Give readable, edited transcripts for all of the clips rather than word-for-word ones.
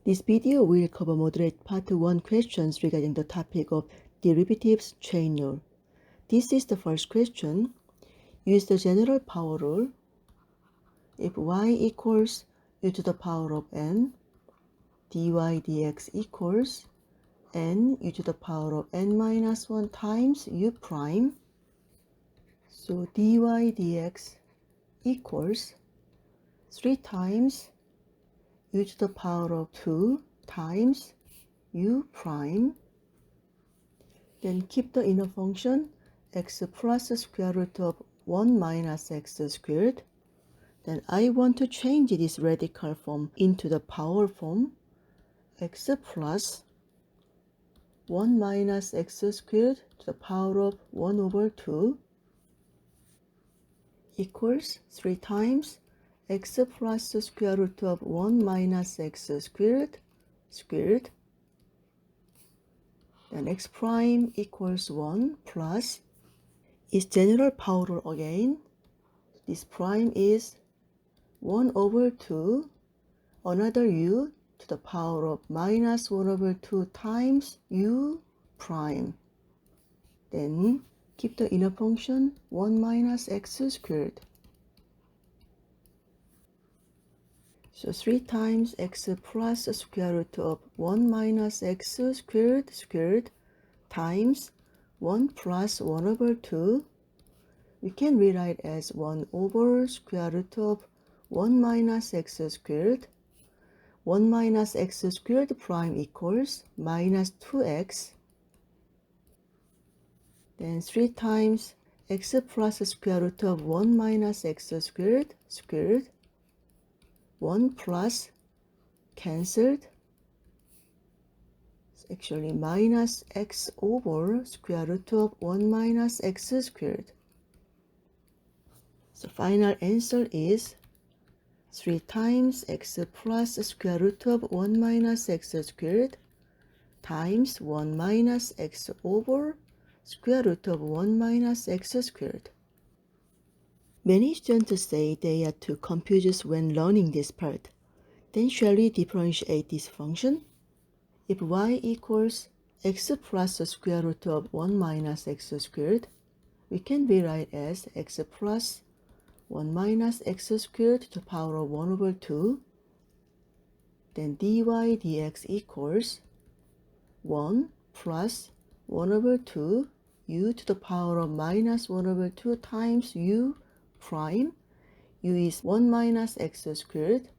This video will cover moderate part 1 questions regarding the topic of derivatives chain rule. This is the first question. Use the general power rule. If y equals u to the power of n, dy dx equals n u to the power of n minus 1 times u prime. So dy dx equals 3 times u to the power of 2 times u prime. Then keep the inner function x plus square root of 1 minus x squared. Then I want to change this radical form into the power form. X plus 1 minus x squared to the power of 1 over 2 equals 3 times x plus square root of 1 minus x squared squared. Then x prime equals 1 plus is general power rule again. This prime is 1 over 2 another u to the power of minus 1 over 2 times u prime. Then keep the inner function 1 minus x squared. So 3 times x plus square root of 1 minus x squared squared times 1 plus 1 over 2. We can rewrite as 1 over square root of 1 minus x squared. 1 minus x squared prime equals minus 2x. Then 3 times x plus square root of 1 minus x squared squared. 1 plus cancelled. It's actually minus x over square root of 1 minus x squared. So final answer is 3 times x plus square root of 1 minus x squared times 1 minus x over square root of 1 minus x squared. Many students say they are too confused when learning this part. Then shall we differentiate this function? If y equals x plus square root of 1 minus x squared, we can rewrite as x plus 1 minus x squared to the power of 1 over 2. Then dy dx equals 1 plus 1 over 2 u to the power of minus 1 over 2 times u prime. U is 1 minus x squared.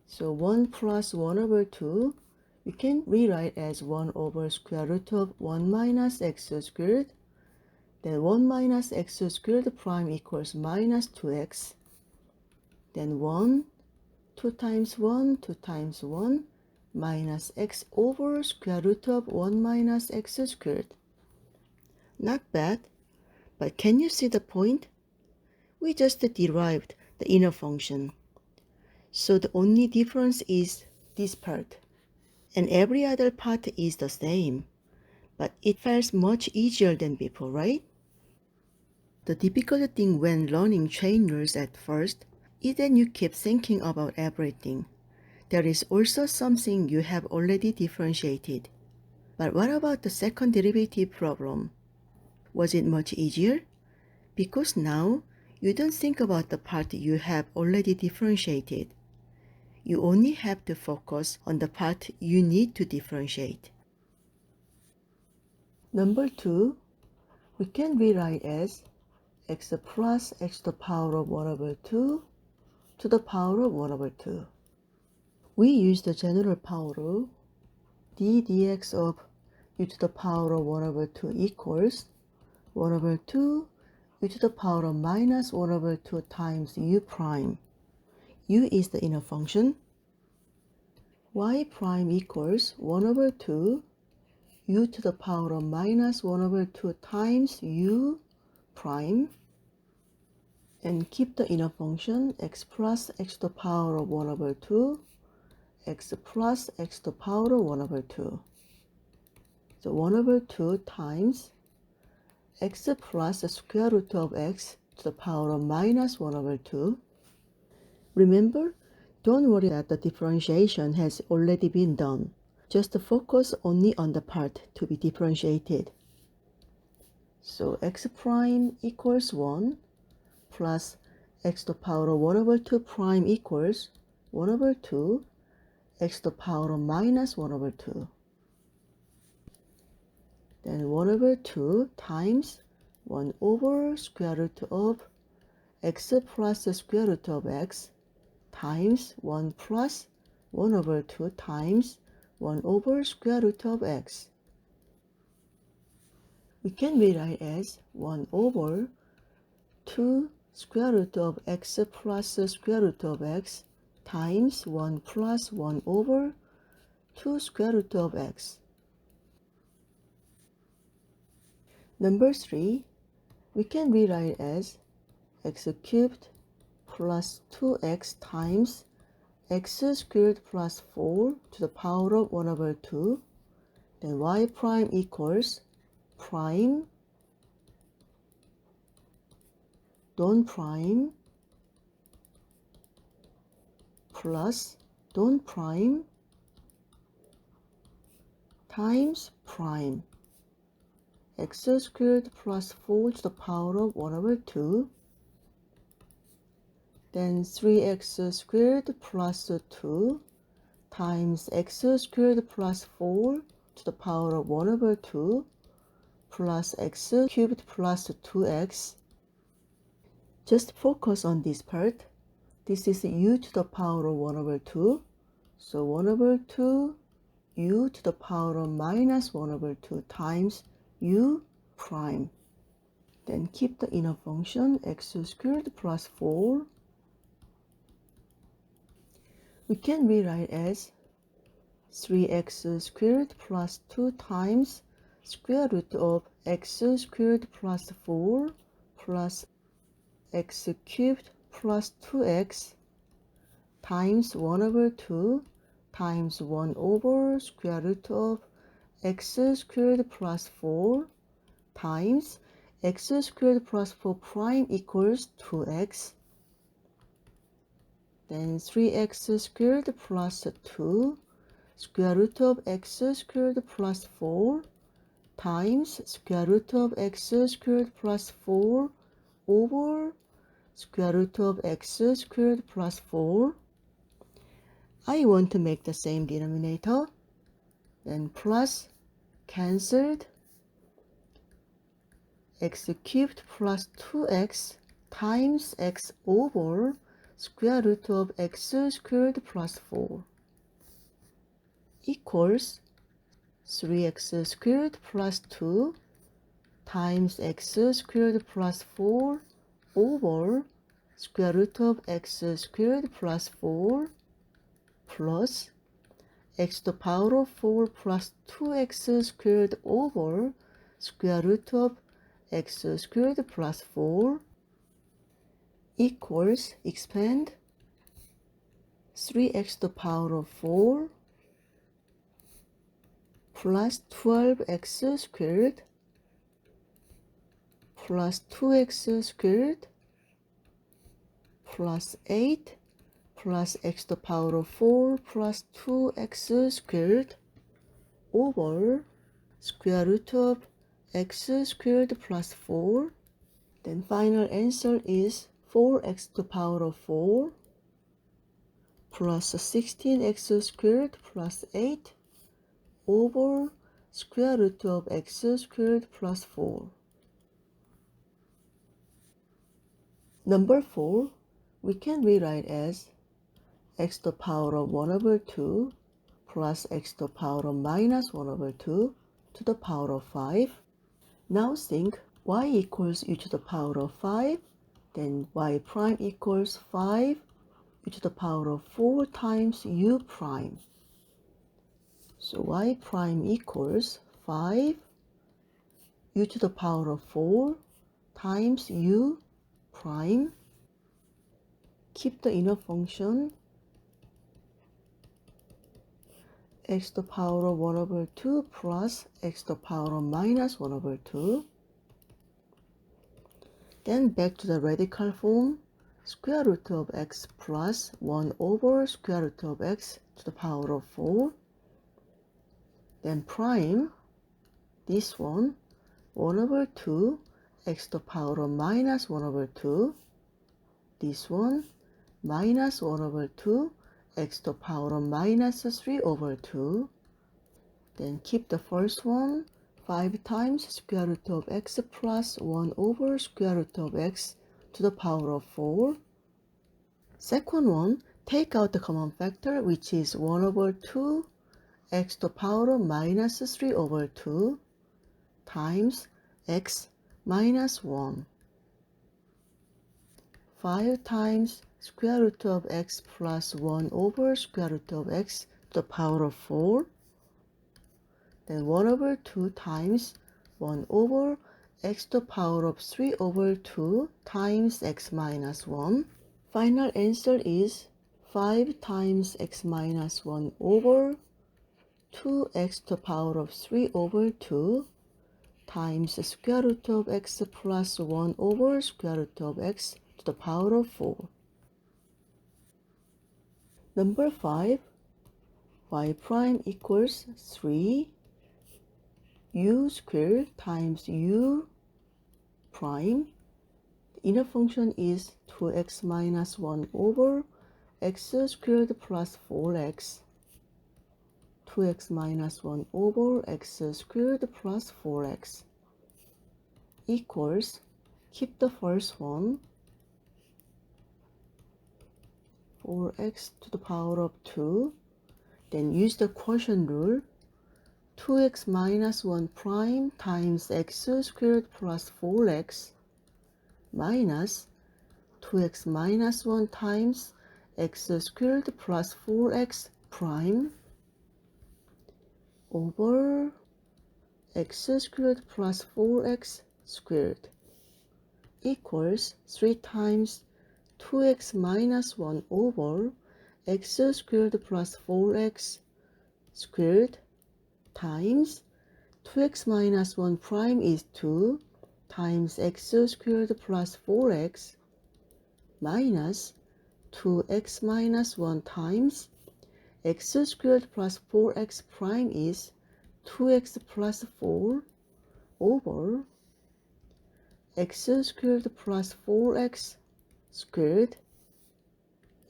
So 1 plus 1 over 2 we can rewrite as 1 over square root of 1 minus x squared. Then 1 minus x squared prime equals minus 2x. Then 1, 2 times 1, 2 times 1, minus x over square root of 1 minus x squared. Not bad, but can you see the point? We just derived the inner function. So the only difference is this part. And every other part is the same. But it feels much easier than before, right? The difficult thing when learning chain rules at first is that you keep thinking about everything. There is also something you have already differentiated. But what about the second derivative problem? Was it much easier? Because now you don't think about the part you have already differentiated. You only have to focus on the part you need to differentiate. Number 2, we can rewrite as x plus x to the power of 1 over 2 to the power of 1 over 2. We use the general power rule. d dx of u to the power of 1 over 2 equals 1 over 2 u to the power of minus 1 over 2 times u prime. U is the inner function. Y prime equals 1 over 2 u to the power of minus 1 over 2 times u prime. And keep the inner function x plus x to the power of 1 over 2, x plus x to the power of 1 over 2. So 1 over 2 times x plus the square root of x to the power of minus 1 over 2. Remember, Don't worry that the differentiation has already been done. Just focus only on the part to be differentiated. So x prime equals 1 plus x to the power of 1 over 2 prime equals 1 over 2 x to the power of minus 1 over 2. Then 1 over 2 times 1 over square root of x plus the square root of x times 1 plus 1 over 2 times 1 over square root of x. We can rewrite as 1 over 2 square root of x plus the square root of x times 1 plus 1 over 2 square root of x. Number 3, we can rewrite as x cubed plus 2x times x squared plus 4 to the power of 1 over 2. Then y prime equals prime don't prime plus don't prime times prime x squared plus 4 to the power of 1 over 2. Then 3x squared plus 2 times x squared plus 4 to the power of 1 over 2 plus x cubed plus 2x. Just focus on this part. This is u to the power of 1 over 2. So 1 over 2 u to the power of minus 1 over 2 times u prime. Then keep the inner function x squared plus 4. We can rewrite as 3x squared plus 2 times square root of x squared plus 4 plus x cubed plus 2x times 1 over 2 times 1 over square root of x squared plus 4 times x squared plus 4 prime equals 2x. Then 3x squared plus 2 square root of x squared plus 4 times square root of x squared plus 4 over square root of x squared plus 4. I want to make the same denominator. Then plus cancelled x cubed plus 2x times x over square root of x squared plus 4 equals 3x squared plus 2 times x squared plus 4 over square root of x squared plus 4 plus x to the power of 4 plus 2x squared over square root of x squared plus 4 equals, expand, 3x to the power of 4 plus 12x squared plus 2x squared plus 8 plus x to the power of 4 plus 2x squared over square root of x squared plus 4. Then final answer is 4x to the power of 4 plus 16x squared plus 8 over square root of x squared plus 4. Number 4, we can rewrite as x to the power of 1 over 2 plus x to the power of minus 1 over 2 to the power of 5. Now think y equals u to the power of 5, then y prime equals 5 u to the power of 4 times u prime. So y prime equals 5 u to the power of 4 times u prime. Keep the inner function x to the power of 1 over 2 plus x to the power of minus 1 over 2. Then back to the radical form. square root of x plus 1 over square root of x to the power of 4. Then prime, this one, 1 over 2 x to the power of minus 1 over 2. This one, minus 1 over 2 x to the power of minus 3 over 2. Then keep the first one, 5 times square root of x plus 1 over square root of x to the power of 4. Second one, take out the common factor, which is 1 over 2 x to the power of minus 3 over 2 times x minus 1. 5 times square root of x plus 1 over square root of x to the power of 4. Then 1 over 2 times 1 over x to the power of 3 over 2 times x minus 1. Final answer is 5 times x minus 1 over 2x to the power of 3 over 2 times the square root of x plus 1 over square root of x to the power of 4. Number 5, y prime equals 3 u squared times u prime. The inner function is 2x minus 1 over x squared plus 4x. 2x minus 1 over x squared plus 4x equals, keep the first one, 4x to the power of 2. Then use the quotient rule. 2x minus 1 prime times x squared plus 4x minus 2x minus 1 times x squared plus 4x prime over x squared plus 4x squared equals 3 times 2x minus 1 over x squared plus 4x squared times 2x minus 1 prime is 2 times x squared plus 4x minus 2x minus 1 times x squared plus 4x prime is 2x plus 4 over x squared plus 4x squared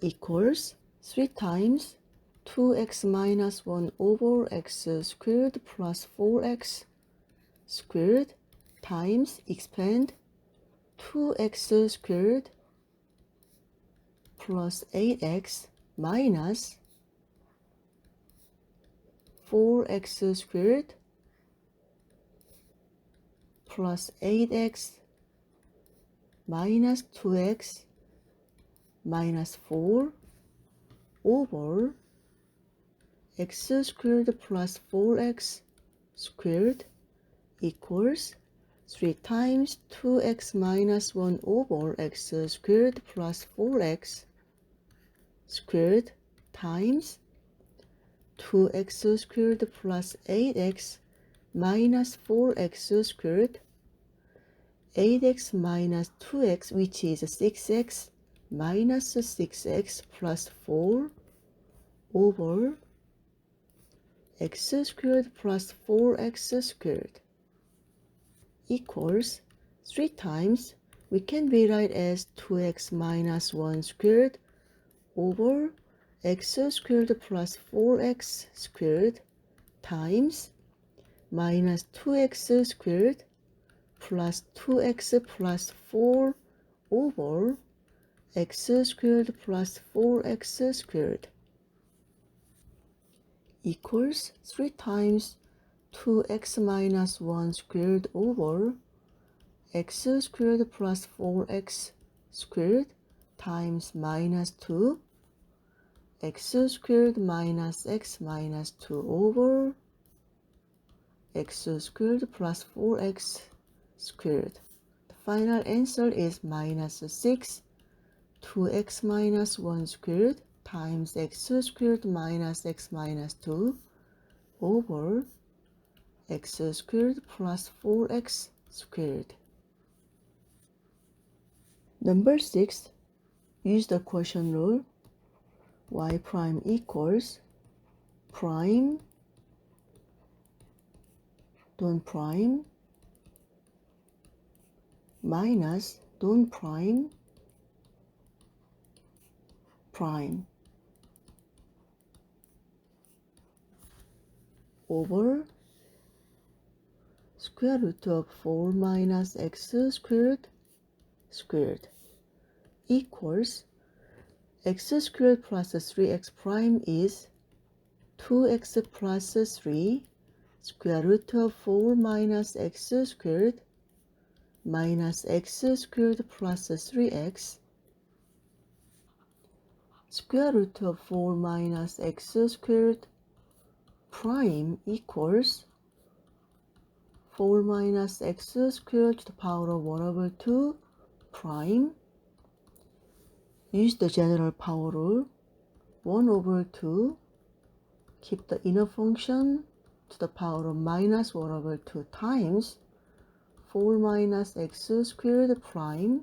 equals 3 times 2x minus 1 over x squared plus 4x squared times expand 2x squared plus 8x minus 4x squared plus 8x minus 2x minus 4 over x squared plus 4x squared equals 3 times 2x minus 1 over x squared plus 4x squared times 2x squared plus 8x minus 4x squared, 8x minus 2x, which is 6x minus 6x plus 4 over x squared plus 4x squared equals 3 times, we can rewrite as 2x minus 1 squared over x squared plus 4x squared times minus 2x squared plus 2x plus 4 over x squared plus 4x squared equals 3 times 2x minus 1 squared over x squared plus 4x squared times minus 2 x squared minus x minus 2 over x squared plus 4x squared. The final answer is minus 6 2x minus 1 squared times x squared minus x minus 2 over x squared plus 4x squared. Number 6, use the quotient rule. Y prime equals prime, don't prime, minus don't prime, prime, over square root of 4 minus x squared equals x squared plus 3x prime is 2x plus 3 square root of 4 minus x squared minus x squared plus 3x square root of 4 minus x squared prime equals 4 minus x squared to the power of 1 over 2 prime. Use the general power rule. 1 over 2. Keep the inner function to the power of minus 1 over 2 times 4 minus x squared prime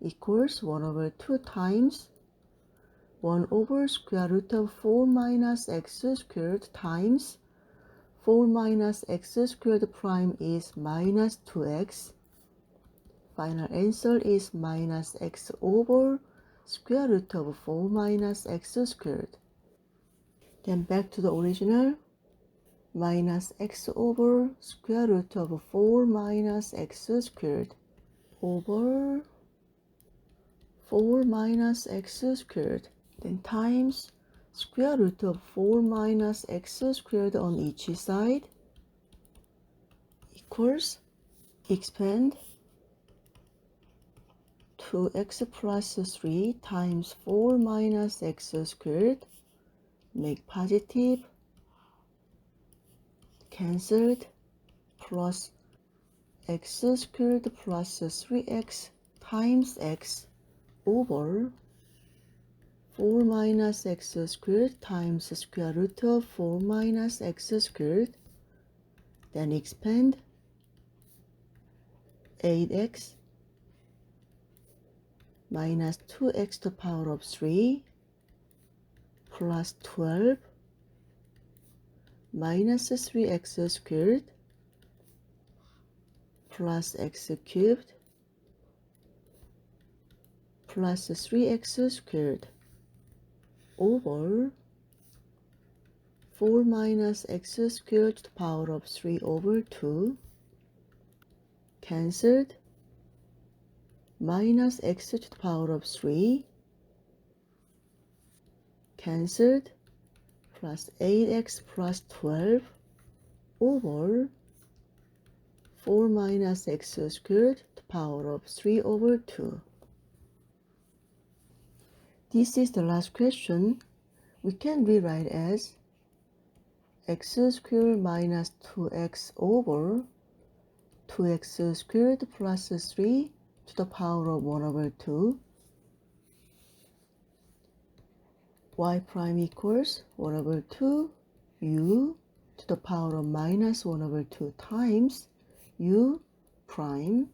equals 1 over 2 times 1 over square root of 4 minus x squared times 4 minus x squared prime is minus 2x. Final answer is minus x over square root of 4 minus x squared. Then back to the original. Minus x over square root of 4 minus x squared over 4 minus x squared. Then times square root of 4 minus x squared on each side equals expand 2x plus 3 times 4 minus x squared, make positive, cancelled, plus x squared plus 3x times x over 4 minus x squared times square root of 4 minus x squared, then expand 8x minus 2x to the power of 3 plus 12 minus 3x squared plus x cubed plus 3x squared over 4 minus x squared to the power of 3 over 2, cancelled, minus x to the power of 3, cancelled, plus 8x plus 12 over 4 minus x squared to the power of 3 over 2. This is the last question. We can rewrite as x squared minus 2x over 2x squared plus 3 to the power of 1 over 2. Y prime equals 1 over 2 u to the power of minus 1 over 2 times u prime.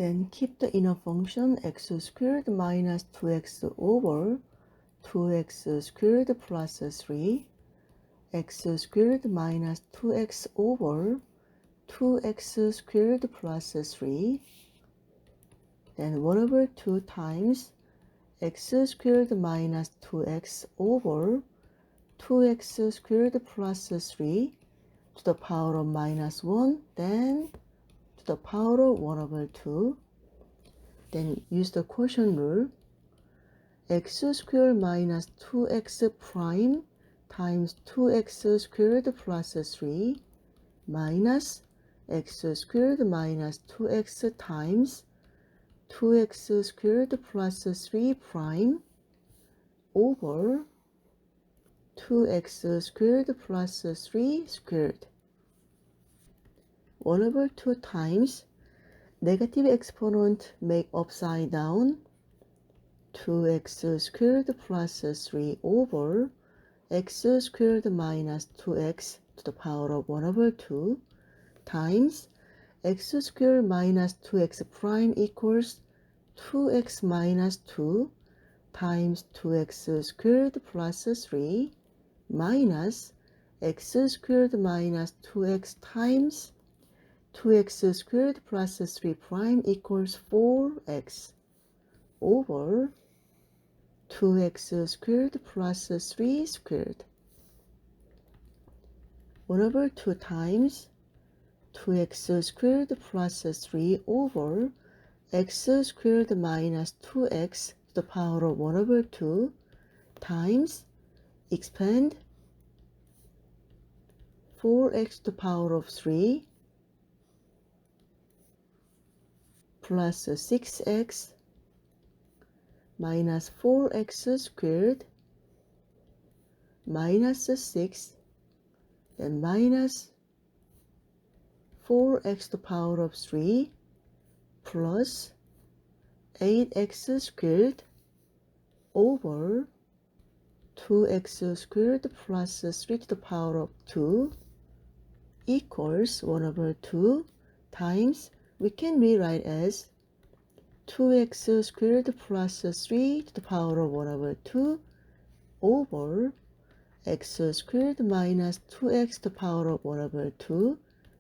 Then keep the inner function x squared minus 2x over 2x squared plus 3, x squared minus 2x over 2x squared plus 3, then 1 over 2 times x squared minus 2x over 2x squared plus 3 to the power of minus 1, then to the power of 1 over 2. Then use the quotient rule. X squared minus 2x prime times 2x squared plus 3 minus x squared minus 2x times 2x squared plus 3 prime over 2x squared plus 3 squared. 1 over 2 times negative exponent make upside down 2x squared plus 3 over x squared minus 2x to the power of 1 over 2 times x squared minus 2x prime equals 2x minus 2 times 2x squared plus 3 minus x squared minus 2x times 2x squared plus 3 prime equals 4x over 2x squared plus 3 squared 1 over 2 times 2x squared plus 3 over x squared minus 2x to the power of 1 over 2 times expand 4x to the power of 3 plus 6x minus 4x squared minus 6 then minus 4x to the power of 3 plus 8x squared over 2x squared plus 3 to the power of 2 equals 1 over 2 times, we can rewrite as 2x squared plus 3 to the power of 1 over 2 over x squared minus 2x to the power of 1 over 2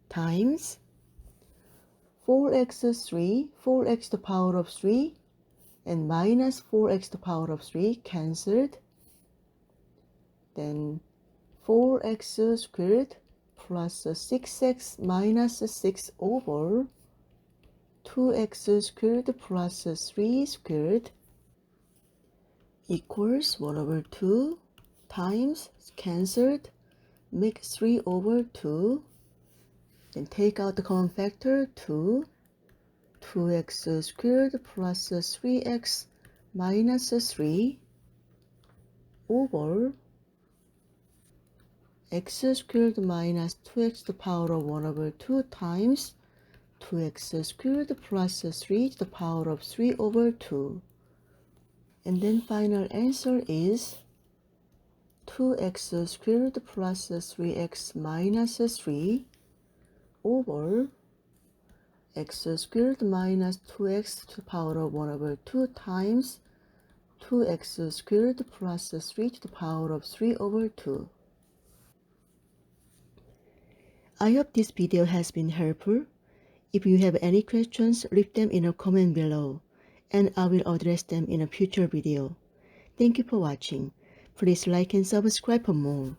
times 4x to the power of 3 and minus 4x to the power of 3 cancelled. Then 4x squared plus 6x minus 6 over 2x squared plus 3 squared equals 1 over 2 times cancelled, make 3 over 2, then take out the common factor 2, 2x squared plus 3x minus 3 over x squared minus 2x to the power of 1 over 2 times 2x squared plus 3 to the power of 3 over 2. And then final answer is 2x squared plus 3x minus 3 over x squared minus 2x to the power of 1 over 2 times 2x squared plus 3 to the power of 3 over 2. I hope this video has been helpful. If you have any questions, leave them in a comment below, and I will address them in a future video. Thank you for watching. Please like and subscribe for more.